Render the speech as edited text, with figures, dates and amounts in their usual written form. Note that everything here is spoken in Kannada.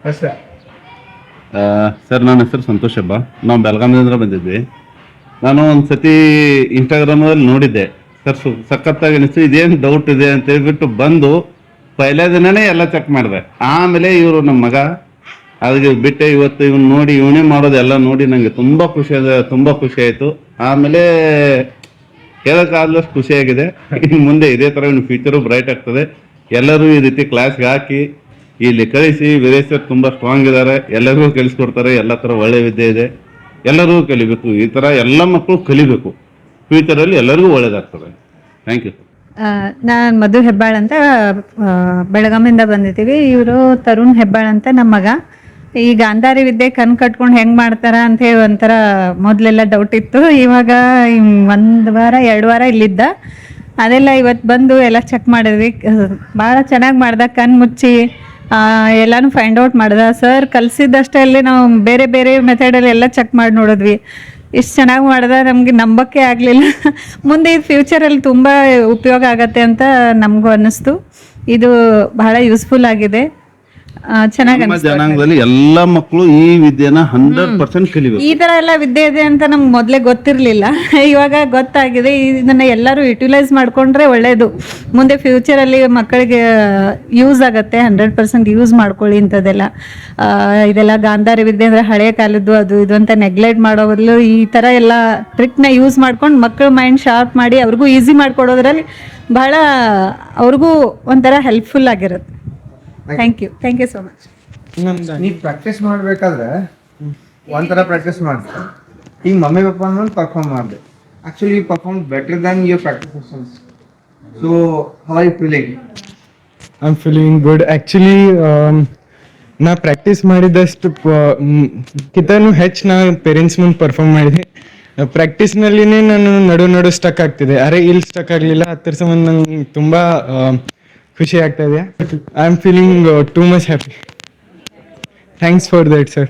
ಅಷ್ಟೇ. ಸರ್ ನನ್ನ ಹೆಸರು ಸಂತೋಷ್ ಹಬ್ಬ. ನಾವು ಬೆಳಗಾವಿಯಿಂದ ಬಂದಿದ್ವಿ. ನಾನು ಒಂದು ಸತಿ ಇನ್ಸ್ಟಾಗ್ರಾಮಲ್ಲಿ ನೋಡಿದ್ದೆ ಸರ್, ಸಖತ್ತಾಗಿ ಅನಿಸ್ತು. ಇದೇನು ಡೌಟ್ ಇದೆ ಅಂತ ಹೇಳ್ಬಿಟ್ಟು ಬಂದು ಪೈಲೆ ದಿನನೇ ಎಲ್ಲ ಚೆಕ್ ಮಾಡಿದೆ. ಆಮೇಲೆ ಇವರು ನಮ್ಮ ಮಗ ಅದಕ್ಕೆ ಬಿಟ್ಟೆ ಇವತ್ತು ಇವನು ನೋಡಿ ಇವನೇ ಮಾಡೋದೆಲ್ಲ ನೋಡಿ ನನಗೆ ತುಂಬ ಖುಷಿ ಆಯಿತು. ಆಮೇಲೆ ಹೇಳೋಕ್ಕಾಗಲಷ್ಟು ಖುಷಿಯಾಗಿದೆ. ಇನ್ನು ಮುಂದೆ ಇದೇ ಥರ ಇನ್ನು ಫ್ಯೂಚರು ಬ್ರೈಟ್ ಆಗ್ತದೆ. ಎಲ್ಲರೂ ಈ ರೀತಿ ಕ್ಲಾಸ್ಗೆ ಹಾಕಿ ಇಲ್ಲಿ ಕಳಿಸಿ. ವೀರೇಶ್ವರ್ ತುಂಬ ಸ್ಟ್ರಾಂಗ್ ಇದ್ದಾರೆ, ಎಲ್ಲರಿಗೂ ಕಲಿಸ್ಕೊಡ್ತಾರೆ. ಎಲ್ಲ ಥರ ಒಳ್ಳೆ ವಿದ್ಯೆ ಇದೆ, ಎಲ್ಲರೂ ಕಲಿಬೇಕು. ಈ ಥರ ಎಲ್ಲ ಮಕ್ಕಳು ಕಲಿಬೇಕು, ಫ್ಯೂಚರಲ್ಲಿ ಎಲ್ಲರಿಗೂ ಒಳ್ಳೇದಾಗ್ತದೆ. Thank you. ನಾನು ಮಧು ಹೆಬ್ಬಾಳ್ ಅಂತ ಬೆಳಗಾವಿಂದ ಬಂದಿದ್ದೀವಿ. ಇವರು ತರುಣ್ ಹೆಬ್ಬಾಳ್ ಅಂತ ನಮ್ಮ ಮಗ. ಈ ಗಾಂಧಾರಿ ವಿದ್ಯೆ ಕಣ್ ಕಟ್ಕೊಂಡು ಹೆಂಗೆ ಮಾಡ್ತಾರ ಅಂತ ಹೇಳಿ ಒಂಥರ ಮೊದಲೆಲ್ಲ ಡೌಟ್ ಇತ್ತು. ಇವಾಗ 1 ವಾರ 2 ವಾರ ಇಲ್ಲಿದ್ದ. ಅದೆಲ್ಲ ಇವತ್ತು ಬಂದು ಎಲ್ಲ ಚೆಕ್ ಮಾಡಿದ್ವಿ. ಭಾಳ ಚೆನ್ನಾಗಿ ಮಾಡ್ದ, ಕಣ್ಣು ಮುಚ್ಚಿ ಎಲ್ಲನೂ ಫೈಂಡ್ ಔಟ್ ಮಾಡ್ದ. ಸರ್ ಕಲಿಸಿದ್ದಷ್ಟೇ ಅಲ್ಲಿ ನಾವು ಬೇರೆ ಬೇರೆ ಮೆಥಡಲ್ಲಿ ಎಲ್ಲ ಚೆಕ್ ಮಾಡಿ ನೋಡಿದ್ವಿ. ಇಷ್ಟು ಚೆನ್ನಾಗಿ ಮಾಡ್ದೆ, ನಮಗೆ ನಂಬಕ್ಕೆ ಆಗಲಿಲ್ಲ. ಮುಂದೆ ಇದು ಫ್ಯೂಚರಲ್ಲಿ ತುಂಬ ಉಪಯೋಗ ಆಗತ್ತೆ ಅಂತ ನಮಗೂ ಅನ್ನಿಸ್ತು. ಇದು ಬಹಳ ಯೂಸ್ಫುಲ್ ಆಗಿದೆ, ಚೆನ್ನಾಗಿ ನಮ್ಮ ಜನಾಂಗದಲ್ಲಿ ಎಲ್ಲ ಮಕ್ಕಳು ಈ ವಿದ್ಯೆನ 100% ಕಲಿಬೇಕು. ಈ ಥರ ಎಲ್ಲ ವಿದ್ಯೆ ಇದೆ ಅಂತ ನಮ್ಗೆ ಮೊದಲೇ ಗೊತ್ತಿರಲಿಲ್ಲ. ಇವಾಗ ಗೊತ್ತಾಗಿದೆ. ಇದನ್ನು ಎಲ್ಲರೂ ಯುಟಿಲೈಸ್ ಮಾಡಿಕೊಂಡ್ರೆ ಒಳ್ಳೆಯದು. ಮುಂದೆ ಫ್ಯೂಚರಲ್ಲಿ ಮಕ್ಕಳಿಗೆ ಯೂಸ್ ಆಗುತ್ತೆ. 100% ಯೂಸ್ ಮಾಡ್ಕೊಳ್ಳಿ ಇಂಥದ್ದೆಲ್ಲ. ಇದೆಲ್ಲ ಗಾಂಧಾರಿ ವಿದ್ಯೆ ಅಂದರೆ ಹಳೆಯ ಕಾಲದ್ದು ಅದು ಇದು ಅಂತ ನೆಗ್ಲೆಕ್ಟ್ ಮಾಡೋ ಬದಲು ಈ ಥರ ಎಲ್ಲ ಟ್ರಿಕ್ನ ಯೂಸ್ ಮಾಡ್ಕೊಂಡು ಮಕ್ಕಳ ಮೈಂಡ್ ಶಾರ್ಪ್ ಮಾಡಿ ಅವ್ರಿಗೂ ಈಸಿ ಮಾಡಿಕೊಡೋದ್ರಲ್ಲಿ ಬಹಳ ಅವ್ರಿಗೂ ಒಂಥರ ಹೆಲ್ಪ್ಫುಲ್ ಆಗಿರುತ್ತೆ. Thank you so much. ನೀವು ಪ್ರಾಕ್ಟೀಸ್ ಮಾಡಬೇಕಾದ್ರೆ ಒಂಥರ ಪ್ರಾಕ್ಟೀಸ್ ಮಾಡ್ತಾರೆ. ಈಗ ಮಮ್ಮಿ ಪಪ್ಪ ಅನ್ನೋದು ಪರ್ಫಾರ್ಮ್ ಮಾಡಿದೆ. Actually you perform better than your practice sessions. So how are you feeling? I am feeling good. Actually ನಾ ಪ್ರಾಕ್ಟೀಸ್ ಮಾಡಿದಷ್ಟು ಕಿಂತನೂ ಹೆಚ್ಚು ನಾ ಪೇರೆಂಟ್ಸ್ ಮುಂದೆ ಪರ್ಫಾರ್ಮ್ ಮಾಡಿದೆ. ಪ್ರಾಕ್ಟೀಸ್ನಲ್ಲಿನೇ ನಾನು ನಡು ಸ್ಟಕ್ ಆಗ್ತಿದೆ. ಇಲ್ಲಿ ಸ್ಟಕ್ ಆಗಲಿಲ್ಲ. ಅದ್ರ ಸಂಬಂಧ ನಂಗೆ ತುಂಬ ಖುಷಿ ಆಗ್ತಾ ಇದೆ. I am feeling too much happy. Thanks for that sir.